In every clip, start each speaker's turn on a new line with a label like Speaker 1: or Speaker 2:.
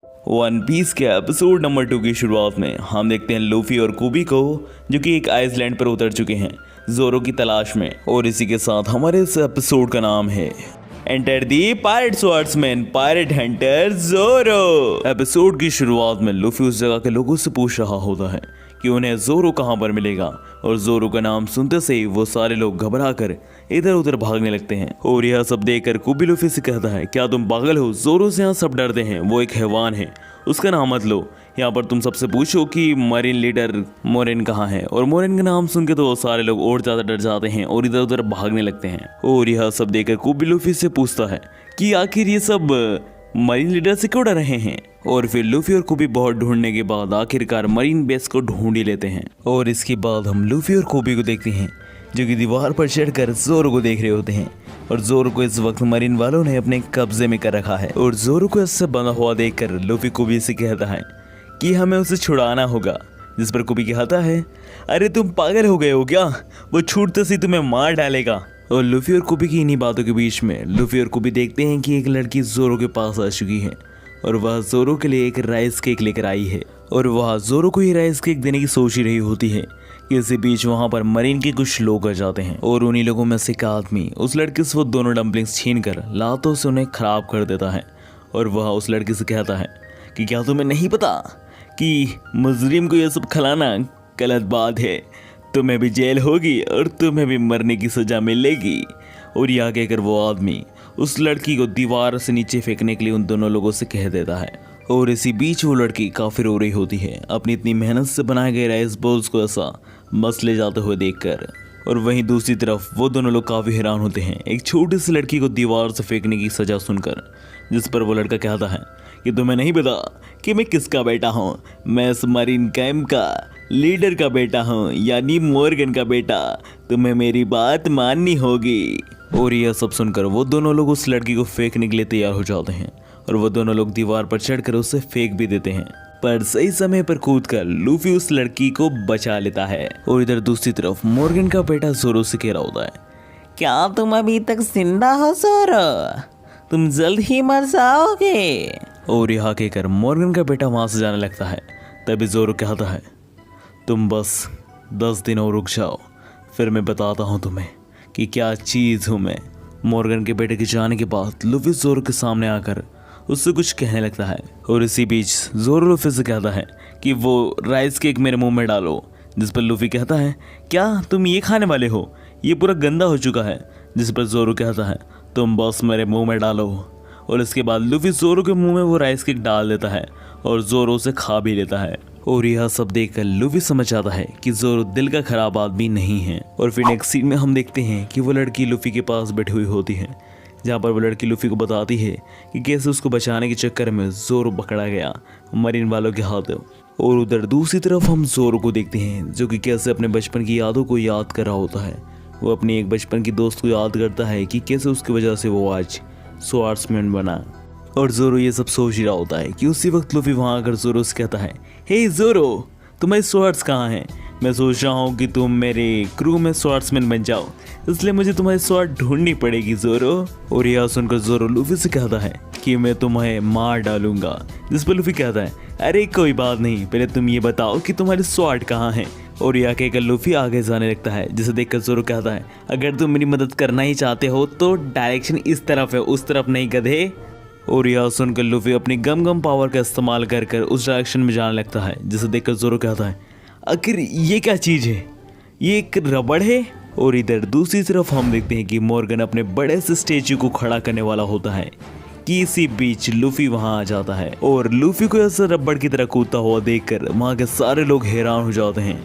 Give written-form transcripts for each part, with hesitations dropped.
Speaker 1: One piece के episode number 2 की शुरुआत में हम देखते हैं लूफी और कुबी को, जो कि एक आइसलैंड पर उतर चुके हैं जोरो की तलाश में। और इसी के साथ हमारे इस एपिसोड का नाम है enter the pirate swordsman pirate hunter Zoro. Episode की शुरुआत में लूफी उस जगह के लोगों से पूछ रहा होता है कि उन्हें जोरो कहाँ पर मिलेगा, और जोरो का नाम सुनते से ही वो सारे लोग घबरा कर इधर उधर भागने लगते हैं। और यह सब देखकर कुबी लूफी से कहता है, क्या तुम पागल हो? जोरो से यहाँ सब डरते हैं, वो एक हैवान है, उसका नाम मत लो। यहाँ पर तुम सबसे पूछो कि मरीन लीडर मोरेन कहाँ है, और मोरेन का नाम सुन के तो सारे लोग और ज्यादा डर जाते हैं और इधर उधर भागने लगते हैं। और यह सब देखकर कुबी लूफी से पूछता है कि आखिर ये सब मरीन लीडर से क्यों डर रहे हैं। और फिर लूफी और कुबी बहुत ढूंढने के बाद आखिरकार मरीन बेस को ढूंढ ही लेते हैं। और इसके बाद हम लूफी और कुबी को देखते हैं जो कि दीवार पर चढ़कर जोरो को देख रहे होते हैं। और जोरो को इस वक्त मरीन वालों ने अपने कब्जे में कर रखा है। और जोरो को इससे बंधा हुआ देखकर लूफी कुबी से कहता है कि हमें उसे छुड़ाना होगा, जिस पर कुबी कहता है, अरे तुम पागल हो गए हो क्या? वो छूटते से तुम्हें मार डालेगा। और लूफी और कुबी की इन्हीं बातों के बीच में लूफी और कुबी देखते हैं कि एक लड़की जोरो के पास आ चुकी है और वह जोरो के लिए एक राइस केक लेकर आई है। और वह जोरो को ये राइस केक देने की सोच ही रही होती है कि इसी बीच वहाँ पर मरीन के कुछ लोग आ जाते हैं। और उन्हीं लोगों में से एक आदमी उस लड़की से वो दोनों डम्पलिंग्स छीन कर लातों से उन्हें खराब कर देता है। और वह उस लड़की से कहता है कि क्या तुम्हें नहीं पता कि मुजरिम को यह सब खिलाना गलत बात है, तुम्हें भी जेल होगी और तुम्हें भी मरने की सजा मिलेगी। और यह कहकर वो आदमी उस लड़की को दीवार से नीचे फेंकने के लिए उन दोनों लोगों से कह देता है। और इसी बीच वो लड़की काफी रो रही होती है अपनी इतनी मेहनत से बनाए गए राइस बॉल्स को ऐसा मसले जाते हुए देखकर। और वहीं दूसरी तरफ वो दोनों लोग काफी हैरान होते हैं एक छोटी सी लड़की को दीवार से फेंकने की सजा सुनकर, जिस पर वो लड़का कहता है कि तुम्हें नहीं पता कि मैं किसका बेटा हूँ? मैं इस मरीन कैंप का लीडर का बेटा हूँ, यानी मोर्गन का बेटा। तुम्हें मेरी बात माननी होगी। और यह सब सुनकर वो दोनों लोग उस लड़की को फेंकने के लिए तैयार हो जाते हैं। और वो दोनों लोग दीवार पर चढ़कर उसे फेंक भी देते हैं, पर सही समय पर कूदकर लूफी उस लड़की को बचा लेता है। और इधर दूसरी तरफ मोर्गन का बेटा जोरो से कह रहा होता है, क्या तुम अभी तक जिंदा हो जोरो? तुम जल्द ही मर जाओगे। और यह कहकर मोर्गन का बेटा वहां से जाने लगता है। तभी जोरो कहता है, तुम बस 10 दिन और रुक जाओ, फिर मैं बताता हूँ तुम्हें कि क्या चीज़ हूँ मैं। मोर्गन के बेटे के जाने के बाद लूफी जोरो के सामने आकर उससे कुछ कहने लगता है। और इसी बीच जोरो लूफी से कहता है कि वो राइस केक मेरे मुंह में डालो, जिस पर लूफी कहता है, क्या तुम ये खाने वाले हो? ये पूरा गंदा हो चुका है। जिस पर जोरो कहता है, तुम बस मेरे मुंह में डालो। और इसके बाद लूफी जोरो के मुंह में वो राइस केक डाल देता है और जोरो उसे खा भी लेता है। और यह सब देखकर लूफी समझ जाता है कि जोरो दिल का खराब आदमी नहीं है। और फिर नेक्स्ट सीन में हम देखते हैं कि वो लड़की लूफी के पास बैठी हुई होती है, जहाँ पर वो लड़की लूफी को बताती है कि कैसे उसको बचाने के चक्कर में जोरो पकड़ा गया मरीन वालों के हाथों। और उधर दूसरी तरफ हम जोरो को देखते हैं जो कि कैसे अपने बचपन की यादों को याद कर रहा होता है। वो अपनी एक बचपन की दोस्त को याद करता है कि कैसे उसकी वजह से वो आज स्वार्ड्समैन बना। और जोरो ये सब सोच ही रहा होता है कि उसी वक्त लूफी वहाँ आकर जोरो से कहता है, हे जोरो, तुम्हारे स्वॉर्ड्स कहाँ हैं? मैं सोच रहा हूँ कि तुम मेरे क्रू में स्वॉर्ड्समैन बन जाओ, इसलिए मुझे तुम्हारी स्वॉर्ड ढूंढनी पड़ेगी जोरो। और यह सुनकर जोरो लूफी से कहता है कि मैं तुम्हें मार डालूंगा। जिस पर लूफी कहता है, अरे कोई बात नहीं, पहले तुम ये बताओ कि तुम्हारी स्वॉर्ड कहाँ है। और यह कहकर लूफी आगे जाने लगता है, जिसे देखकर जोरो कहता है, अगर तुम मेरी मदद करना ही चाहते हो तो डायरेक्शन इस तरफ है, उस तरफ नहीं गधे। और यह सुनकर लूफी अपनी गम गम पावर का इस्तेमाल कर कर उस डायरेक्शन में जाने लगता है, जिसे देखकर जोरो कहता है, आखिर ये क्या चीज़ है? ये एक रबड़ है। और इधर दूसरी तरफ हम देखते हैं कि मोर्गन अपने बड़े से स्टेचू को खड़ा करने वाला होता है कि इसी बीच लूफी वहां आ जाता है। और लूफी को ऐसे रबड़ की तरह कूदता हुआ देखकर वहां के सारे लोग हैरान हो जाते हैं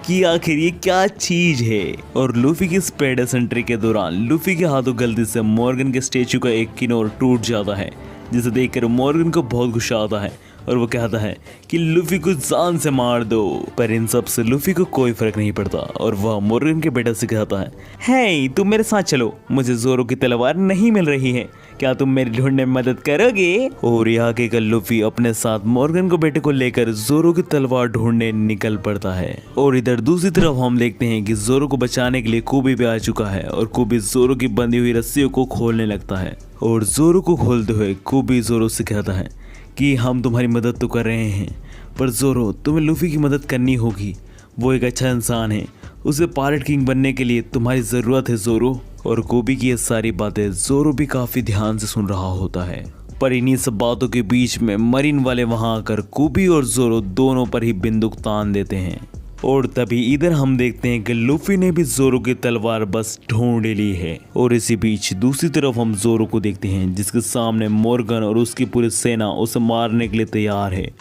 Speaker 1: कि आखिर ये क्या चीज है। और लूफी की स्पेड एसेंट्री के दौरान लूफी के हाथों गलती से मोर्गन के स्टेचू का एक किनारा टूट जाता है, जिसे देखकर मोर्गन को बहुत गुस्सा आता है और वो कहता है कि लूफी को जान से मार दो। पर इन सब से लूफी को कोई फर्क नहीं पड़ता और वह मोर्गन के बेटे से कहता है, हे तुम मेरे साथ चलो, मुझे जोरो की तलवार नहीं मिल रही है, क्या तुम मेरे ढूंढने में मदद करोगे? और यहाँ के लूफी अपने साथ मोर्गन को बेटे को लेकर जोरो की तलवार ढूंढने निकल पड़ता है। और इधर दूसरी तरफ हम देखते हैं कि जोरो को बचाने के लिए कुबी भी आ चुका है और कुबी जोरो की बंधी हुई रस्सियों को खोलने लगता है। और जोरो को खोलते हुए कुबी जोरो से कहता है कि हम तुम्हारी मदद तो कर रहे हैं, पर ज़ोरो तुम्हें लूफी की मदद करनी होगी। वो एक अच्छा इंसान है, उसे पायरेट किंग बनने के लिए तुम्हारी ज़रूरत है ज़ोरो। और कोबी की ये सारी बातें ज़ोरो भी काफ़ी ध्यान से सुन रहा होता है। पर इन्हीं सब बातों के बीच में मरीन वाले वहाँ आकर कोबी और ज़ोरो दोनों पर ही बंदूक तान देते हैं। और तभी इधर हम देखते हैं कि लूफी ने भी ज़ोरो की तलवार बस ढूंढ ली है। और इसी बीच दूसरी तरफ हम ज़ोरो को देखते हैं, जिसके सामने मोर्गन और उसकी पूरी सेना उसे मारने के लिए तैयार है।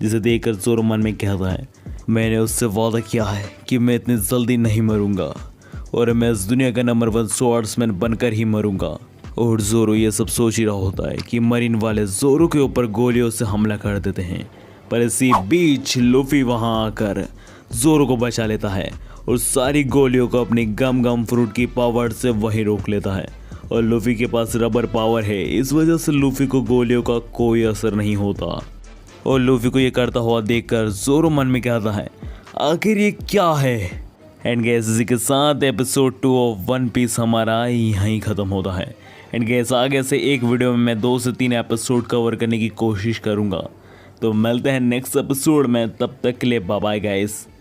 Speaker 1: जिसे देखकर ज़ोरो मन में कहता है, मैंने उससे वादा किया है कि मैं इतनी जल्दी नहीं मरूंगा और मैं इस दुनिया का नंबर 1 स्वॉर्ड्समैन बनकर ही मरूंगा। और ज़ोरो ये सब सोच ही रहा होता है कि मरीन वाले ज़ोरो के ऊपर गोलियों से हमला कर देते हैं। पर इसी बीच लूफी वहां आकर ज़ोरो को बचा लेता है और सारी गोलियों को अपनी गम गम फ्रूट की पावर से वही रोक लेता है। और लूफी के पास रबर पावर है, इस वजह से लूफी को गोलियों का कोई असर नहीं होता। और लूफी को ये करता हुआ देखकर ज़ोरो मन में कहता है, आखिर ये क्या है। एंड गैस इसी के साथ एपिसोड 2 ऑफ वन पीस हमारा यहीं ख़त्म होता है। एंड गैस आगे से एक वीडियो में मैं 2 से 3 एपिसोड कवर करने की कोशिश करूँगा। तो मिलते हैं नेक्स्ट एपिसोड में, तब तक के लिए बाय बाय गाइस।